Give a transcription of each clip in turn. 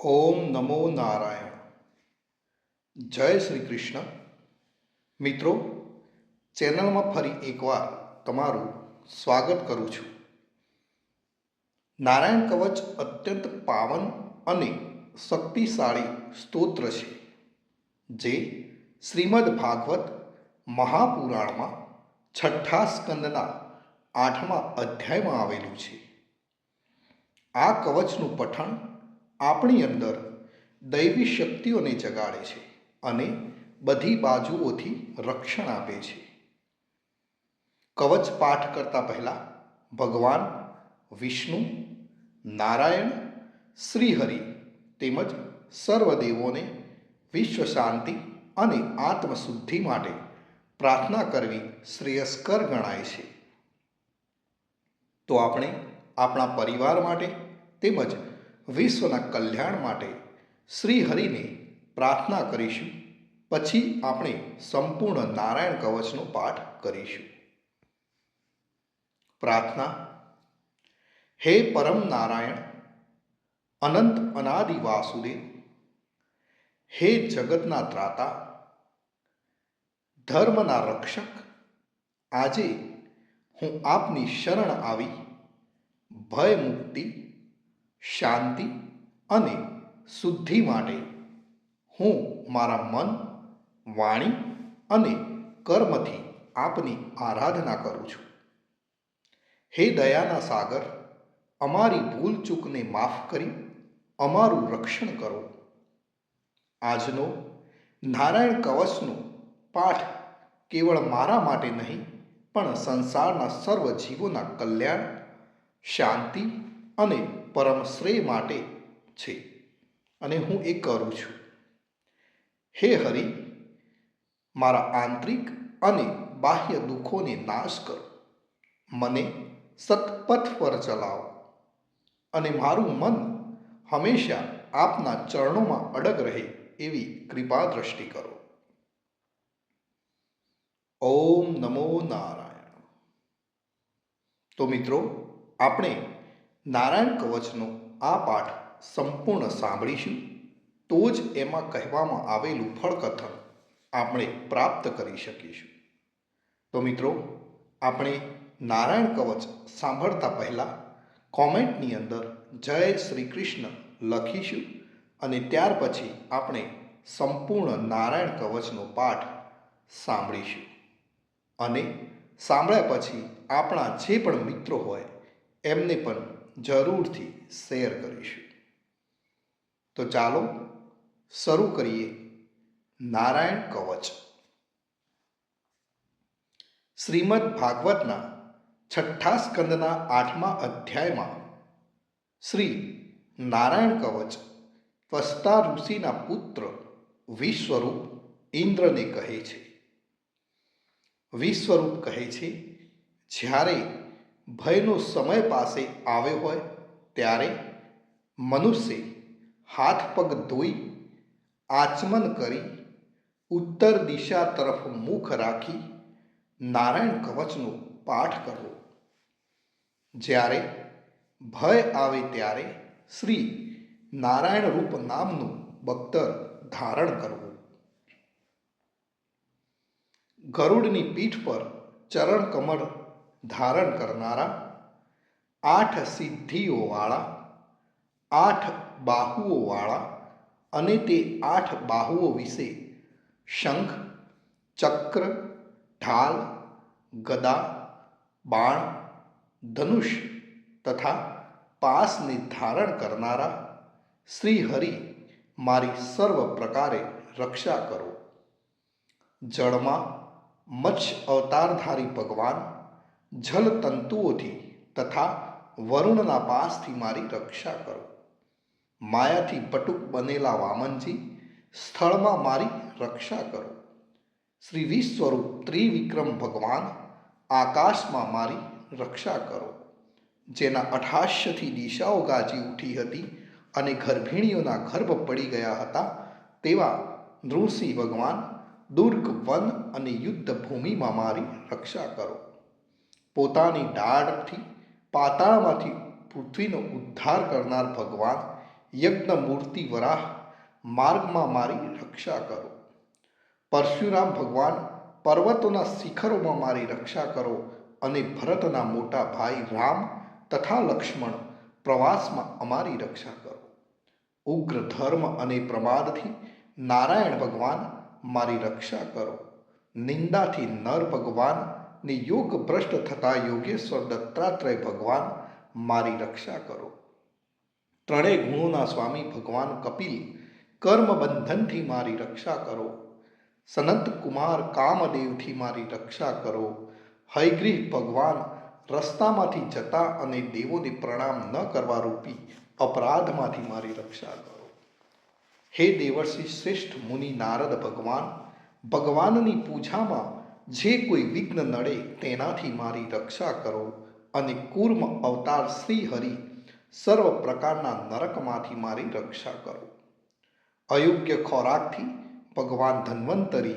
ઓમ નમો નારાયણ. જય શ્રી કૃષ્ણ. મિત્રો, ચેનલમાં ફરી એકવાર તમારું સ્વાગત કરું છું. નારાયણ કવચ અત્યંત પાવન અને શક્તિશાળી સ્તોત્ર છે, જે શ્રીમદ ભાગવત મહાપુરાણમાં છઠ્ઠા સ્કંદના 8મા અધ્યાયમાં આવેલું છે. આ કવચનું પઠન આપણી અંદર દૈવી શક્તિઓને જગાડે છે અને બધી બાજુઓથી રક્ષણ આપે છે. કવચ પાઠ કરતા પહેલા ભગવાન વિષ્ણુ, નારાયણ, શ્રીહરિ તેમજ સર્વદેવોને વિશ્વ શાંતિ અને આત્મશુદ્ધિ માટે પ્રાર્થના કરવી શ્રેયસ્કર ગણાય છે. તો આપણે આપણા પરિવાર માટે તેમજ વિશ્વના કલ્યાણ માટે શ્રીહરિને પ્રાર્થના કરીશું. પછી આપણે સંપૂર્ણ નારાયણ કવચનો પાઠ કરીશું. પ્રાર્થના. હે પરમ નારાયણ, અનંત અનાદિ વાસુદેવ, હે જગતના ત્રાતા, ધર્મના રક્ષક, આજે હું આપની શરણ આવી ભય મુક્તિ, શાંતિ અને શુદ્ધિ માટે હું મારા મન, વાણી અને કર્મથી આપની આરાધના કરું છું. હે દયાના સાગર, અમારી ભૂલ ચૂકને માફ કરી અમારું રક્ષણ કરો. આજનો નારાયણ કવચનો પાઠ કેવળ મારા માટે નહીં, પણ સંસારના સર્વ જીવોના કલ્યાણ, શાંતિ અને પરમ શ્રેય માટે છે, અને હું એ કરું છું. હે હરિ, મારા આંતરિક અને બાહ્ય દુઃખોને નાશ કરો, મને સત્પથ પર ચલાવો અને મારું મન હંમેશા આપના ચરણોમાં અડગ રહે એવી કૃપા દ્રષ્ટિ કરો. ઓમ નમો નારાયણ. તો મિત્રો, આપણે નારાયણ કવચનો આ પાઠ સંપૂર્ણ સાંભળીશું, તો જ એમાં કહેવામાં આવેલું ફળકથન આપણે પ્રાપ્ત કરી શકીશું. તો મિત્રો, આપણે નારાયણ કવચ સાંભળતા પહેલાં કોમેન્ટની અંદર જય શ્રી કૃષ્ણ લખીશું, અને ત્યાર પછી આપણે સંપૂર્ણ નારાયણ કવચનો પાઠ સાંભળીશું. અને સાંભળ્યા પછી આપણા જે પણ મિત્રો હોય એમને પણ જરૂરથી શેર કરીશું. તો ચાલો શરૂ કરીએ નારાયણ કવચ. શ્રીમદ ભાગવતના છઠ્ઠા સ્કંદના 8મા અધ્યાયમાં શ્રી નારાયણ કવચ ત્વષ્ટા ઋષિના પુત્ર વિશ્વરૂપ ઇન્દ્રને કહે છે. વિશ્વરૂપ કહે છે, જ્યારે ભયનો સમય પાસે આવ્યો હોય ત્યારે મનુષ્ય હાથ પગ ધોઈ આચમન કરી ઉત્તર દિશા તરફ મુખ રાખી નારાયણ કવચનો પાઠ કરવો. જ્યારે ભય આવે ત્યારે શ્રી નારાયણ રૂપ નામનું બખ્તર ધારણ કરવું. ગરુડની પીઠ પર ચરણ કમળ ધારણ કરનારા, 8 સિદ્ધિઓવાળા, 8 બાહુઓવાળા અને તે 8 બાહુઓ વિશે શંખ, ચક્ર, ઢાલ, ગદા, બાણ, ધનુષ તથા પાસને ધારણ કરનારા શ્રી હરિ મારી સર્વ પ્રકારે રક્ષા કરો. જળમાં મત્સ્ય અવતારધારી ભગવાન જલ તંતુઓથી તથા વરુણના પાસથી મારી રક્ષા કરો. માયાથી બટુક બનેલા વામનજી સ્થળમાં મારી રક્ષા કરો. શ્રી વિશ્વરૂપ ત્રિવિક્રમ ભગવાન આકાશમાં મારી રક્ષા કરો. જેના 88 દિશાઓ ગાજી ઉઠી હતી અને ગર્ભિણીઓના ગર્ભ પડી ગયા હતા, તેવા નૃસિંહ ભગવાન દુર્ગ, વન અને યુદ્ધ ભૂમિમાં મારી રક્ષા કરો. પોતાની દાઢથી પાતાળમાંથી પૃથ્વીનો ઉદ્ધાર કરનાર ભગવાન યજ્ઞ મૂર્તિ વરાહ માર્ગમાં મારી રક્ષા કરો. પરશુરામ ભગવાન પર્વતોના શિખરોમાં મારી રક્ષા કરો અને ભરતના મોટા ભાઈ રામ તથા લક્ષ્મણ પ્રવાસમાં અમારી રક્ષા કરો. ઉગ્ર ધર્મ અને પ્રમાદથી નારાયણ ભગવાન મારી રક્ષા કરો. નિંદાથી નર ભગવાન ને યોગ ભ્રષ્ટ થતા યોગેશ્વર દત્તાત્રેય ભગવાન મારી રક્ષા કરો. ત્રણેય ગુણોના સ્વામી ભગવાન કપિલ કર્મ બંધનથી મારી રક્ષા કરો. સનત કુમાર કામદેવથી મારી રક્ષા કરો. હયગ્રીવ ભગવાન રસ્તામાંથી જતા અને દેવોને પ્રણામ ન કરવા રૂપી અપરાધમાંથી મારી રક્ષા કરો. હે દેવર્ષિ શ્રેષ્ઠ મુનિ નારદ ભગવાન, ભગવાનની પૂજામાં જે કોઈ વિઘ્ન નડે તેનાથી મારી રક્ષા કરો. અને કૂર્મ અવતાર શ્રી હરિ સર્વ પ્રકારના નરકમાંથી મારી રક્ષા કરો. અયોગ્ય ખોરાકથી ભગવાન ધન્વંતરી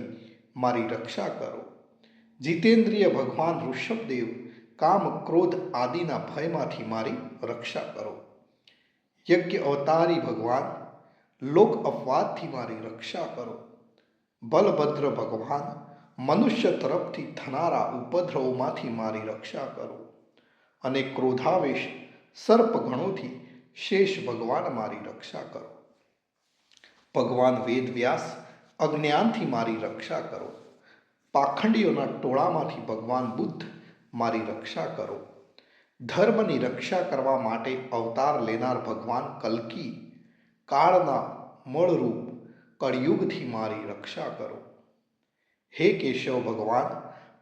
મારી રક્ષા કરો. જીતેન્દ્રિય ભગવાન ઋષભદેવ કામ ક્રોધ આદિના ભયમાંથી મારી રક્ષા કરો. યજ્ઞ અવતારી ભગવાન લોક અપવાદથી મારી રક્ષા કરો. બલભદ્ર ભગવાન મનુષ્ય તરફથી થનારા ઉપદ્રવોમાંથી મારી રક્ષા કરો. અને ક્રોધાવેશ સર્પગણોથી શેષ ભગવાન મારી રક્ષા કરો. ભગવાન વેદવ્યાસ અજ્ઞાનથી મારી રક્ષા કરો. પાખંડીઓના ટોળામાંથી ભગવાન બુદ્ધ મારી રક્ષા કરો. ધર્મની રક્ષા કરવા માટે અવતાર લેનાર ભગવાન કલ્કી કાળના મૂળરૂપ કળિયુગથી મારી રક્ષા કરો. હે કેશવ ભગવાન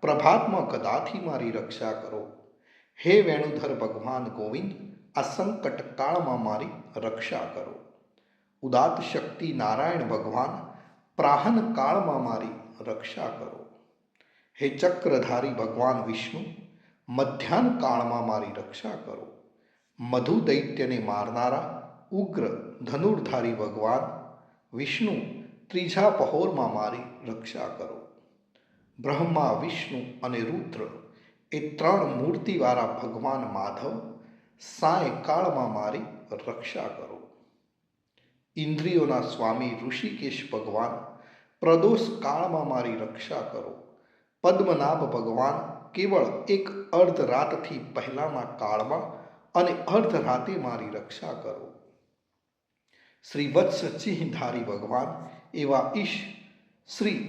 પ્રભાતમાં ગદાથી મારી રક્ષા કરો. હે વેણુધર ભગવાન ગોવિંદ આ સંકટ કાળમાં મારી રક્ષા કરો. ઉદાત શક્તિ નારાયણ ભગવાન પ્રાહન કાળમાં મારી રક્ષા કરો. હે ચક્રધારી ભગવાન વિષ્ણુ મધ્યાહ્ન કાળમાં મારી રક્ષા કરો. મધુ દૈત્યને મારનારા ઉગ્ર ધનુર્ધારી ભગવાન વિષ્ણુ ત્રીજા પહોરમાં મારી રક્ષા કરો. બ્રહ્મા વિષ્ણુ અને રુદ્ર એ ત્રણ મૂર્તિવાળા ભગવાન માધવ સાયંકાળમાં મારી રક્ષા કરો. ઇન્દ્રિયોના સ્વામી ઋષિકેશ ભગવાન પ્રદોષ કાળમાં મારી રક્ષા કરો. પદ્મનાભ ભગવાન કેવળ એક અર્ધ રાતથી પહેલાના કાળમાં અને અર્ધ રાતે મારી રક્ષા કરો. શ્રી વત્સ ચિહ્નધારી ભગવાન એવા ઈશ શ્રી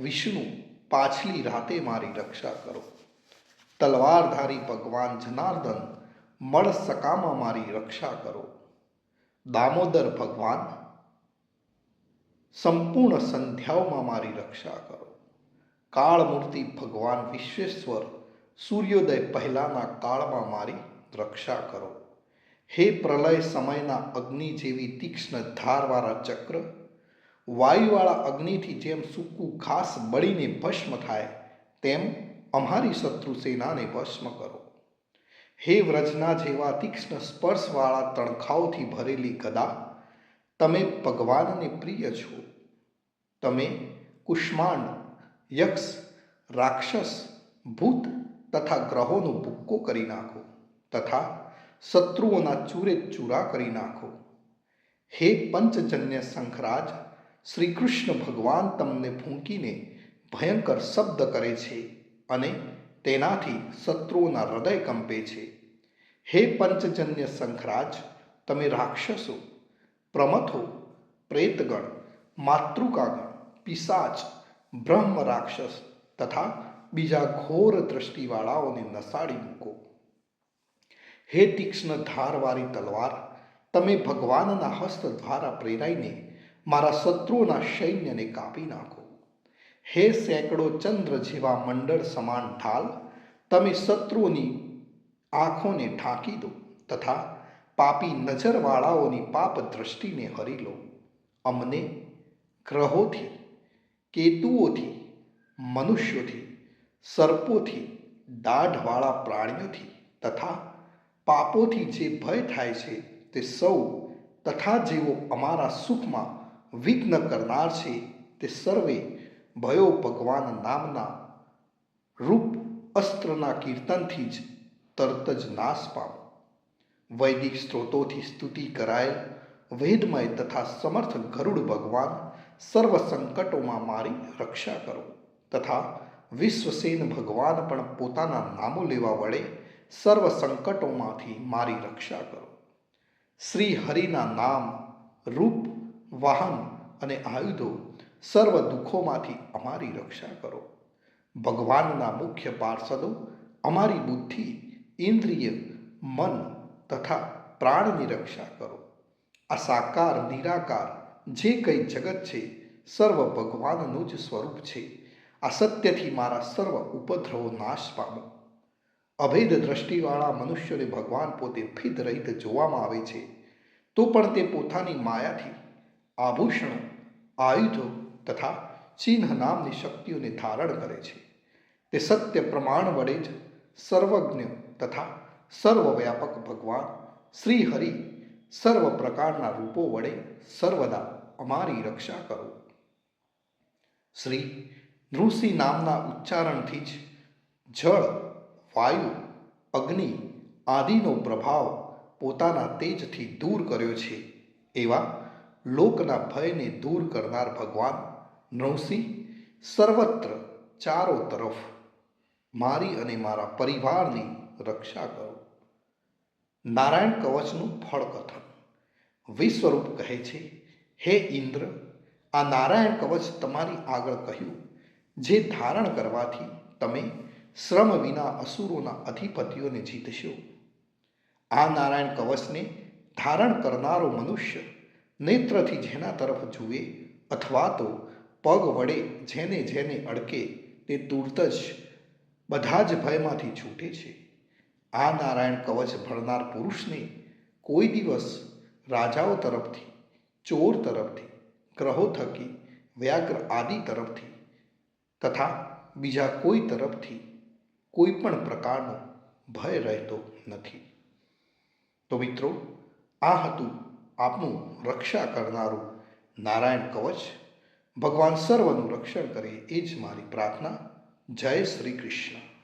વિષ્ણુ પાછલી રાતે મારી રક્ષા કરો. તલવારધારી ભગવાન જનાર્દન મળ સકામાં મારી રક્ષા કરો. દામોદર ભગવાન સંપૂર્ણ સંધ્યાઓમાં મારી રક્ષા કરો. કાળમૂર્તિ ભગવાન વિશ્વેશ્વર સૂર્યોદય પહેલાના કાળમાં મારી રક્ષા કરો. હે પ્રલય સમયના અગ્નિ જેવી તીક્ષ્ણ ધારવાળા ચક્ર, વાયુવાળા અગ્નિથી જેમ સૂકું ઘાસ બળીને ભસ્મ થાય તેમ અમારી શત્રુ સેનાને ભસ્મ કરો. હે વ્રજના જેવા તીક્ષ્ણ સ્પર્શવાળા તણખાઓથી ભરેલી ગદા, તમે ભગવાનને પ્રિય છો. તમે કુષ્માંડ, યક્ષ, રાક્ષસ, ભૂત તથા ગ્રહોનો ભૂક્કો કરી નાખો તથા શત્રુઓના ચૂરે ચૂરા કરી નાખો. હે પંચજન્ય શંખરાજ, શ્રી કૃષ્ણ ભગવાન તમને ફૂંકીને ભયંકર શબ્દ કરે છે અને તેનાથી શત્રુઓના હૃદય કંપે છે. હે પંચજન્ય શંખરાજ, તમે રાક્ષસો, પ્રમથો, પ્રેતગણ, માતૃકાગણ, પિશાચ, બ્રહ્મ રાક્ષસ તથા બીજા ઘોર દ્રષ્ટિવાળાઓને નસાડી મૂકો. હે તીક્ષ્ણ ધારવાળી તલવાર, તમે ભગવાનના હસ્ત દ્વારા પ્રેરાઈને મારા શત્રુઓના સૈન્યને કાપી નાખો. હે સેંકડો ચંદ્ર જેવા મંડળ સમાન ઢાલ, તમે શત્રુઓની આંખોને ઢાંકી દો તથા પાપી નજરવાળાઓની પાપ દ્રષ્ટિને હરી લો. અમને ગ્રહોથી, કેતુઓથી, મનુષ્યોથી, સર્પોથી, દાઢવાળા પ્રાણીઓથી તથા પાપોથી જે ભય થાય છે તે સૌ તથા જેઓ અમારા સુખમાં વિઘ્ન કરનાર છે તે સર્વે ભયો ભગવાન નામના રૂપ અસ્ત્રના કીર્તનથી જ તરત જ નાશ પામો. વૈદિક સ્ત્રોતોથી સ્તુતિ કરાયેલ વેદમય તથા સમર્થ ગરુડ ભગવાન સર્વ સંકટોમાં મારી રક્ષા કરો તથા વિશ્વસેન ભગવાન પણ પોતાના નામો લેવા વડે સર્વ સંકટોમાંથી મારી રક્ષા કરો. શ્રી હરિના નામ, રૂપ, વાહન અને આયુધો સર્વ દુઃખોમાંથી અમારી રક્ષા કરો. ભગવાનના મુખ્ય પાર્ષદો અમારી બુદ્ધિ, ઇન્દ્રિય, મન તથા પ્રાણની રક્ષા કરો. આ સાકાર નિરાકાર જે કંઈ જગત છે સર્વ ભગવાનનું જ સ્વરૂપ છે. આ સત્યથી મારા સર્વ ઉપદ્રવો નાશ પામો. અભેદ દ્રષ્ટિવાળા મનુષ્યોને ભગવાન પોતે ભેદ રહિત જોવામાં આવે છે, તો પણ તે પોતાની માયાથી આભૂષણો, આયુધો તથા ચિહ્ન નામની શક્તિઓને ધારણ કરે છે. તે સત્ય પ્રમાણ વડે જ સર્વજ્ઞ તથા સર્વવ્યાપક ભગવાન શ્રી હરિ સર્વ પ્રકારના રૂપો વડે સર્વદા અમારી રક્ષા કરો. શ્રી નૃસિંહ નામના ઉચ્ચારણથી જ જળ, વાયુ, અગ્નિ આદિનો પ્રભાવ પોતાના તેજથી દૂર કર્યો છે. એવા લોકના ભયને દૂર કરનાર ભગવાન નૃસિંહ સર્વત્ર ચારો તરફ મારી અને મારા પરિવારની રક્ષા કરો. નારાયણ કવચનું ફળ કથન. વિશ્વરૂપ કહે છે, હે ઇન્દ્ર, આ નારાયણ કવચ તમારી આગળ કહ્યું, જે ધારણ કરવાથી તમે શ્રમ વિના અસુરોના અધિપતિઓને જીતશો. આ નારાયણ કવચને ધારણ કરનારો મનુષ્ય નેત્રથી જેના તરફ જુએ અથવા તો પગ વડે જેને જેને અડકે તે તુરત જ બધા જ ભયમાંથી છૂટે છે. આ નારાયણ કવચ ભણનાર પુરુષને કોઈ દિવસ રાજાઓ તરફથી, ચોર તરફથી, ગ્રહો થકી, વ્યાઘ્ર આદિ તરફથી તથા બીજા કોઈ તરફથી કોઈ પણ પ્રકારનો ભય રહેતો નથી. તો મિત્રો, આ હતું આપનું રક્ષા કરનારું નારાયણ કવચ. ભગવાન સર્વનું રક્ષણ કરે એ જ મારી પ્રાર્થના. જય શ્રી કૃષ્ણ.